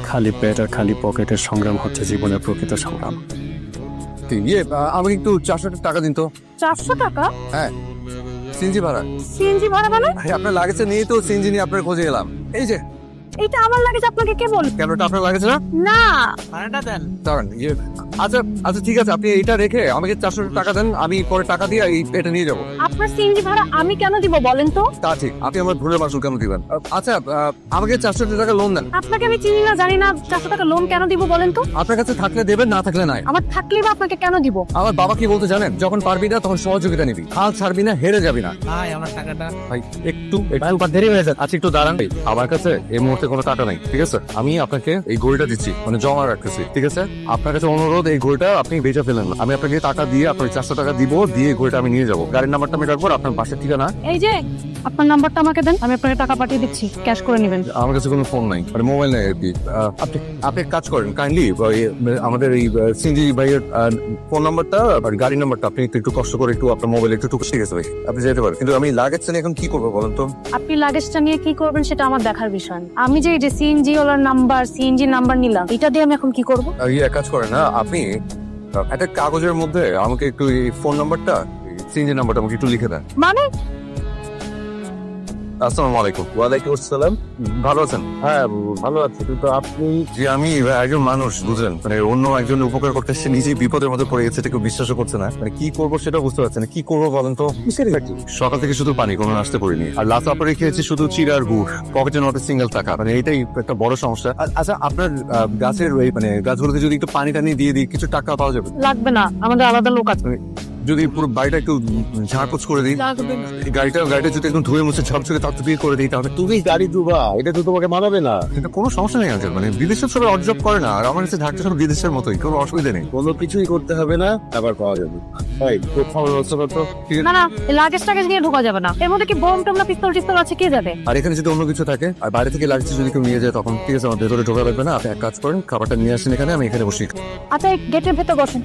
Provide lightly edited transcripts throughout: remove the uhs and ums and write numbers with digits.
খালি পেট আর খালি পকেটের সংগ্রাম হচ্ছে জীবনের প্রকৃত সংগ্রাম। আমাকে একটু 400 টাকা দিন তো। 400 টাকা? হ্যাঁ, সিএনজি ভাড়া। সিএনজি ভাড়া মানে? আপনার লাগেছে নিয়ে তো সিএনজি নিয়ে আপনার খোঁজে এলাম। এই যে এটা আমার লাগেজ, আপনাকে কে বল? কেন, এটা আপনার লাগেছে না? না, ভাড়াটা দেন। দাঁড়ান, আচ্ছা আচ্ছা ঠিক আছে, আপনি এটা রেখে আমাকে 400 টাকা দেন, আমি পরে টাকা দিয়ে এটা নিয়ে যাবো। আপনার সিএনজি ভাড়া আমি কেন দিব বলেন তো? তা ঠিক, আপনি আমার ভুলের মাসুল কেন দিবেন? আচ্ছা আমাকে 400 টাকা লোন দেন। আপনাকে আমি চিনি না, জানি না, 400 টাকা লোন কেন দিব বলেন তো? আপনার কাছে থাকলে দেবেন, না থাকলে নাই। আমার থাকলে বা আপনাকে কেন দিব? আমার বাবা কি বলতে জানেন, যখন পারবি না তখন সহযোগিতা নিবি, হাল ছাড়বি না, হেরে যাবি না। ভাই আমার টাকাটা। ভাই একটু দেরি হয়ে যাচ্ছে। আচ্ছা একটু দাঁড়ান, আমার কাছে এই মুহূর্তে কোনো টাকা নাই, ঠিক আছে? আমি আপনাকে এই ঘড়িটা দিচ্ছি, মানে জমা রাখতেছি, ঠিক আছে? আপনার কাছে অনুরোধ, এই ঘড়িটা আপনি বেচে ফেলেন না। আমি আপনাকে টাকা দিয়ে আপনার 400 টাকা দিব, দিয়ে ঘড়িটা আমি নিয়ে যাবো। গাড়ির নাম্বারটা আমি রাখবো, আপনার বাসার ঠিকানা। এই যে আপনার নাম্বারটা আমাকে দেন, আমি আপনাকে টাকা পাঠিয়ে দিচ্ছি, ক্যাশ করে নেবেন। আমার কাছে কোনো ফোন নাই, মানে মোবাইল নাই আর কি। আপনি এক কাজ করেন, কাইন্ডলি আমাদের এই সিনজি ভাইয়ের ফোন নাম্বারটা আর গাড়ি নাম্বারটা আপনি একটু কষ্ট করে একটু আপনার মোবাইলে একটু ঠিক আছে ভাই, আপনি যেতে পারেন। কিন্তু আমি লাগেজটা নিয়ে এখন কি করবো বলেন তো? আপনি লাগেজটা নিয়ে কি করবেন সেটা আমার দেখার বিষয় না। আমি যে সিএনজি ওলার নাম্বার, সিএনজি নাম্বার নিলাম, এটা দিয়ে আমি এখন কি করব? এক কাজ করেন না, আপনি একটা কাগজের মধ্যে আমাকে একটু এই ফোন নাম্বারটা, সিএনজি নাম্বারটা আমাকে একটু লিখে দেন। মানে আসসালামু আলাইকুম। ওয়ালাইকুম আসসালাম। ভালো আছেন? হ্যাঁ ভালো আছি, কিন্তু আপনি? যে আমি একজন মানুষ, বুঝলেন, মানে অন্য একজন উপকার করতে সে নিজেই বিপদের মধ্যে পড়ে গেছে, এটা কেউ বিশ্বাসও করছে না। মানে কি করবো সেটা বুঝতে পারছেন না, কি করবো বলেন তো? সকাল থেকে শুধু পানি, কোনো নাস্তা করিনি, আর লাস্ট আপনারে খেয়েছি শুধু চিড়ার গুড়, পকেটে নট সিঙ্গেল টাকা। মানে এটাই একটা বড় সমস্যা। আচ্ছা আপনার গাছের ওই মানে গাছগুলোতে যদি একটু পানি টানি দিয়ে দিই, কিছু টাকা পাওয়া যাবে? লাগবে না, আমাদের আলাদা লোক আছে। যদি পুরো বাড়িটা একটু ঝাড়পোছ করে দিই, গাড়িটা যদি একদম ধুয়ে মুছে ঝকঝকে তকতকিয়ে করে দিই, তাহলে তুমি গাড়ি দুবা, এটা তো তোমাকে মানাবে না। এটা কোনো সমস্যা নেই আঙ্কেল। মানে বিদেশের সবাই অর্জব করে না, আর আমার কাছে ঢাকটা সব বিদেশের মতোই, কোনো অসুবিধা নেই। কোনো কিছুই করতে হবে না, আবার পাওয়া যাবে। ভাই খুব ভালো হচ্ছে না তো? না না, লাগেজ টাগেজ নিয়ে ঢোকা যাবে না। এর মধ্যে কি বোম টোম না পিস্তল টিস্তল আছে, কে যাবে? আর এখানে যদি অন্য কিছু থাকে আর বাইরে থেকে লাগছে যদি কেউ নিয়ে যায়, তখন ঠিক আছে, আমার ভেতরে ঢোকা লাগবে না। আপনি এক কাজ করেন, খাবারটা নিয়ে আসেন এখানে, আমি এখানে বসি। আচ্ছা গেটের ভেতর বসেন।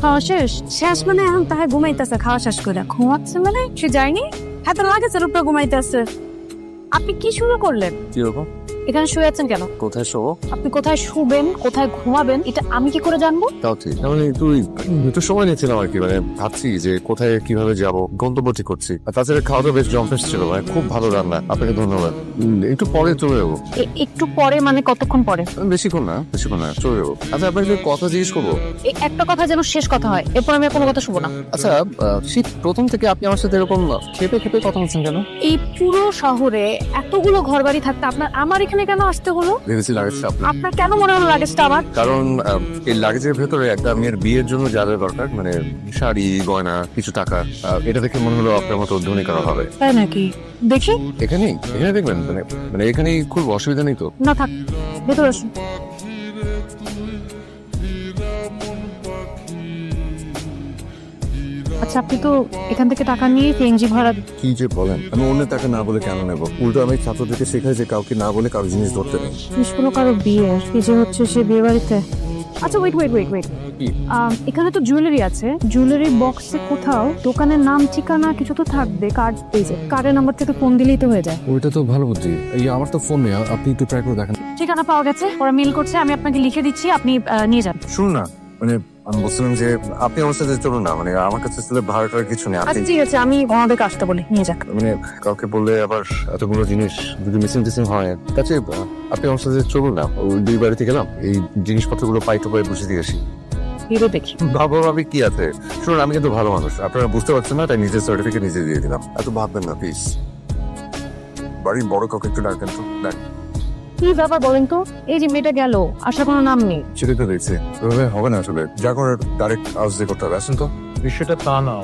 খাওয়া শেষ? শেষ মানে এখন তাহে ঘুমাইতেছে, খাওয়া শেষ করে ঘুমাচ্ছে মানে সে যায়নি, এত লাগেছে রূপটা ঘুমাইতেছে। আপনি কি শুরু করলেন? কিরকম? এখানে শুয়ে আছেন কেন? কোথায় শোবো? আপনি কোথায় শুবেন, কোথায় ঘুমাবেন, এটা আমি কি করে জানবো? তাও ঠিক, মানে একটু সময় নিচ্ছিলাম আর কি, মানে ভাবছি যে কোথায় কিভাবে যাব, গন্তব্য ঠিক করছি। আর তাছাড়া খাওয়াটা বেশ জম্পেশ ছিল, মানে খুব ভালো রান্না, আপনাকে ধন্যবাদ। একটু পরে চলে যাবো। একটু পরে মানে কতক্ষণ পরে? বেশিক্ষণ না চলে যাবো। আচ্ছা আপনাকে কথা জিজ্ঞেস করবো? এই একটা কথা যেন শেষ কথা হয়, এরপর আমি আর কোনো কথা শুনবো না। আচ্ছা শীত প্রথম থেকে আপনি আমার সাথে এরকম খেপে খেপে কথা বলছেন কেন? এই পুরো শহরে এতগুলো ঘরবাড়ি থাকতে আপনার আমার এখানে কেন আসতে হলো? ভেবেছি লাগেজটা আপনার কেন মনে হলো লাগেজটা আমার? কারণ এই লাগেজের ভেতরে একটা মেয়ের বিয়ের জন্য যা যা দরকার, মানে শাড়ি, গয়না, কিছু টাকা, এটা দেখে মনে হলো আপনার মতো ধনী করা হবে। তাই নাকি? দেখি। এখানে দেখবেন, মানে এখানেই খুব অসুবিধা নেই তো? না থাক, ভেতরে আসুন। আচ্ছা আপনি তো এখান থেকে টাকা নিয়ে সিএনজি ভাড়া। কি যে বলেন, আমি অন্যের টাকা না বলে কেন নেব? উল্টো আমি ছাত্রদেরকে শেখাই যে কাউকে না বলে কারো জিনিস ধরতে নেই। কোনো কারো বিয়ে কি যে হচ্ছে সে বিয়ে বাড়িতে। আচ্ছা ওয়েট, এখানে তো জুয়েলারি আছে, জুয়েলারি বক্সে কোথাও দোকানের নাম ঠিকানা কিছু তো থাকবে, কার্ড পেয়েছে, কার্ডের নাম্বার থেকে ফোন দিলেই তো হয়ে যায়। ওইটা তো ভালো বুদ্ধি। এই আমার তো ফোন নেই, আপনি একটু ট্রাই করে দেখেন। ঠিকানা পাওয়া গেছে, ওরা মেল করছে, আমি আপনাকে লিখে দিচ্ছি, আপনি নিয়ে যান। শুনুন না, মানে আমি বলছিলাম যে আপনি আমার সাথে চলুন না, মানে আমার কাছে আসলে ভাড়াটার কিছু নেই। আচ্ছা ঠিক আছে, আমি ওনাদেরকে আসতে বলি, নিয়ে যাক। মানে কাউকে বললে আবার এতগুলো জিনিস যদি মিসিং হয়, কাছে আপনি আমার সাথে চলুন না, ওই দুই বাড়িতে গেলাম, এই জিনিসপত্রগুলো পাই টুপাই বুঝে দিয়ে আসি। দেখি ভাবি কি আছে? শুনুন আমি কিন্তু ভালো মানুষ, আপনারা বুঝতে পারছেন না, তাই নিজের সার্টিফিকেট নিজে দিয়ে দিলাম। এত ভাববেন না প্লিজ। বাড়ির বড় কাউকে একটু ডাকেন তো। কি ব্যাপার বলেন তো? এই যে মেয়েটা গেল, আসার কোনো নাম নেই। সেটাই তো দেখছি, এভাবে হবে না আসলে, যা করে ডাইরেক্ট আউজ দিয়ে করতে হবে। আসেন তো। বিষয়টা তা না।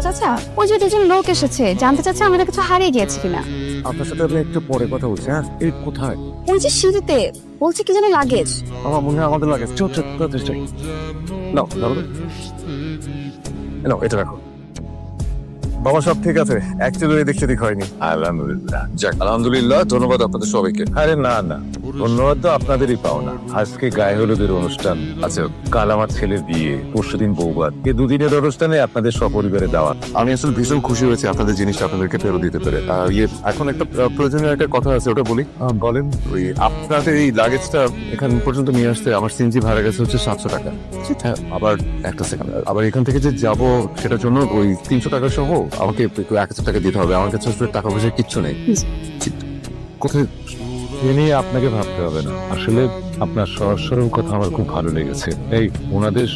চাচা ওই যে দুজন লোক এসেছে, জানতে চাচ্ছে আমাদের কিছু হারিয়ে গিয়েছে কিনা। আপনার সাথে আমি একটু পরে কথা বলছি। হ্যাঁ, এই কোথায়? ওই যে সিঁড়িতে, বলছে কি যেন লাগেজ। আমার মনে হয় আমাদের লাগে। নাও নাও, এটা রাখো। বাবা সব ঠিক আছে, অ্যাকচুয়ালি দেখতে ঠিক হয়নি। আলহামদুলিল্লাহ। যাক আলহামদুলিল্লাহ, ধন্যবাদ আপনাদের সবাইকে। আরে না, ধন্যবাদ তো আপনাদেরই পাওনা। আজকে গায়ে হলুদের অনুষ্ঠান, আচ্ছা কাল আমার ছেলের বিয়ে, পরশুদিন বৌভাত, এই দুদিনের অনুষ্ঠানে আপনাদের সপরিবারে দাওয়াত। আমি আসলে ভীষণ খুশি হয়েছি আপনাদের জিনিসটা আপনাদেরকে ফেরত দিতে পেরে। এখন একটা প্রয়োজনীয় একটা কথা আছে, ওটা বলি। বলেন। ওই আপনাদের এই লাগেজটা এখান পর্যন্ত নিয়ে আসতে আমার সিএনজি ভাড়া গেছে হচ্ছে 700 টাকা। হ্যাঁ, আবার একটা সেকেন্ড, আবার এখান থেকে যে যাব সেটার জন্য ওই 300 টাকা সহ আমাকে একটু 1000 টাকা দিতে হবে। আমার কাছে আসলে টাকা পয়সা কিচ্ছু নেই। কোথায় এ নিয়ে আপনাকে ভাবতে হবে না। আসলে আপনার সহজ সরল কথা আমার খুব ভালো লেগেছে। এই ওনাদের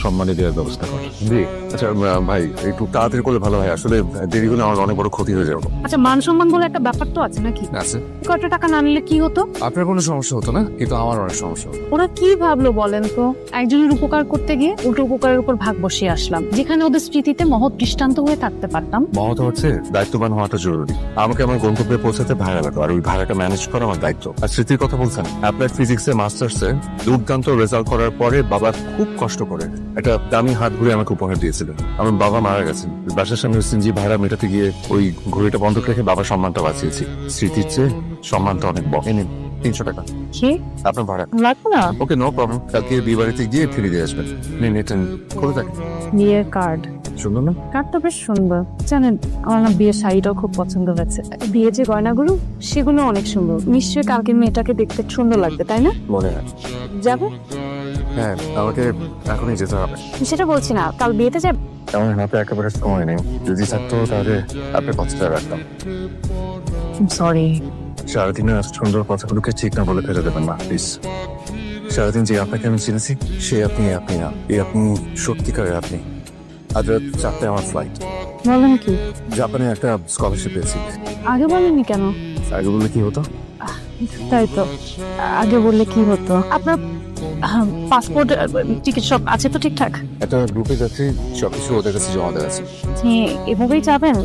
সম্মানে দেওয়ার ব্যবস্থা করেন। জি আচ্ছা ভাই, একটু তাড়াতাড়ি করলে ভালো হয়। আসলে দেরি হলে আমার অনেক বড় ক্ষতি হয়ে যাবে। আচ্ছা, মান সম্মান বলে একটা ব্যাপার তো আছে নাকি? আছে। কত টাকা না নিলে কি হতো? আপনার কোনো সমস্যা হতো না, কিন্তু আমার অনেক সমস্যা হতো। ওরা কি ভাবলো বলেন তো? একজনের উপকার করতে গিয়ে উল্টো উপকারের উপর ভাগ বসিয়ে আসলাম, যেখানে ওদের স্মৃতিতে মহৎ দৃষ্টান্ত হয়ে থাকতে পারতাম। মহৎ হচ্ছে দায়িত্ববান হওয়াটা জরুরি। আমাকে আমার গন্তব্যে পৌঁছাতে ভাড়া লাগবে, আর ওই ভাড়াটা ম্যানেজ করা আমার দায়িত্ব। আর স্মৃতির কথা বলছেন, অ্যাপ্লাইড ফিজিক্সে মাস্টার্সে দুর্দান্ত রেজাল্ট করার পরে বাবা খুব কষ্ট করে একটা দামি হাত ঘুরে আমাকে উপহার দিয়েছিলেন। আমার বাবা মারা গেছেন, বাসার সামনে সিএনজি ভাড়া মেটাতে গিয়ে ওই ঘড়িটা বন্ধক রেখে বাবার সম্মানটা বাঁচিয়েছি। স্মৃতির চেয়ে সম্মানটা অনেক বড়। নিন 300 টাকা কি আপনার ভাড়া। লাগবে না? ওকে, নো প্রবলেম। কালকে বিয়ে বাড়িতে গিয়ে ফিরে দিয়ে আসবেন। নিন, এটা কোথায় থাকে? বিয়ের কার্ড। সুন্দর না? কার্ডটা বেশ সুন্দর। জানেন, আমার না বিয়ের শাড়িটাও খুব পছন্দ হয়েছে। বিয়ে যে গয়নাগুলো, সেগুলো অনেক সুন্দর। নিশ্চয়ই কালকে মেয়েটাকে দেখতে সুন্দর লাগবে, তাই না? মনে হয়। যাবে? হ্যাঁ, আমাকে এখনই যেতে হবে। সেটা বলছি না, কাল বিয়েতে যাবে। আমার হাতে একেবারে সময় নেই। যদি থাকতো তাহলে আপনার কথাটা রাখতাম। সরি। সারাদিনের সুন্দর কথাগুলোকে ঠিক না বলে ফেলে দেবেন না, প্লিজ। সারাদিন যে আপনাকে আমি চিনেছি, সে আপনি না। এই আপনি সত্যিকারের আপনি। আজ রাত 4টায় আমার ফ্লাইট। বলেন কি? জাপানে একটা স্কলারশিপ পেয়েছি। আগে বলেননি কেন? আগে বললে কি হতো? তাই তো, আগে বললে কি হতো? আপনার পাসপোর্ট টিকিট সব আছে তো ঠিকঠাক? একটা গ্রুপে যাচ্ছি, সবকিছু ওদের কাছে জমা দেওয়া আছে। এভাবেই যাবেন?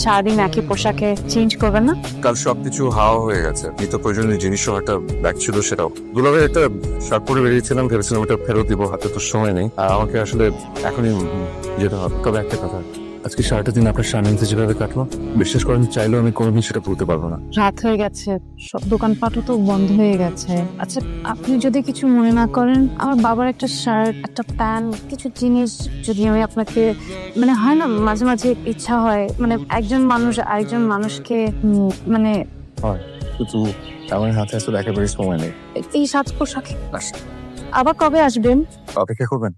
সারাদিন একই পোশাকে চেঞ্জ করবেন না? কাল সবকিছু হাওয়া হয়ে গেছে। নিত্য প্রয়োজনীয় জিনিস একটা ব্যাগ ছিল, সেটাও দুলাভাই একটা শার্ট পরে বেরিয়েছিলাম, ভেবেছিলাম এটা ফেরত দিব, হাতে তো সময় নেই। আর আমাকে আসলে এখনই যেতে হবে। তবে একটা কথা, আজকে 7টা দিন আপনার সামনে যেভাবে কাটলো, বিশ্বাস করেন চাইলেও আমি কোনোদিন সেটা ভুলতে পারবো না। রাত হয়ে গেছে, সব দোকানপাটও তো বন্ধ হয়ে গেছে। আচ্ছা, আপনি যদি কিছু মনে না করেন, আমার বাবার একটা শার্ট, একটা প্যান্ট, কিছু জিনিস যদি আমি আপনাকে, মানে হয় না মাঝে মাঝে ইচ্ছা হয়, মানে একজন মানুষ আরেকজন মানুষকে মানে হয়, কিন্তু আমার হাতে আসলে একেবারে সময় নেই। এই সাজ পোশাকে। আবার কবে আসবেন? অপেক্ষা করবেন?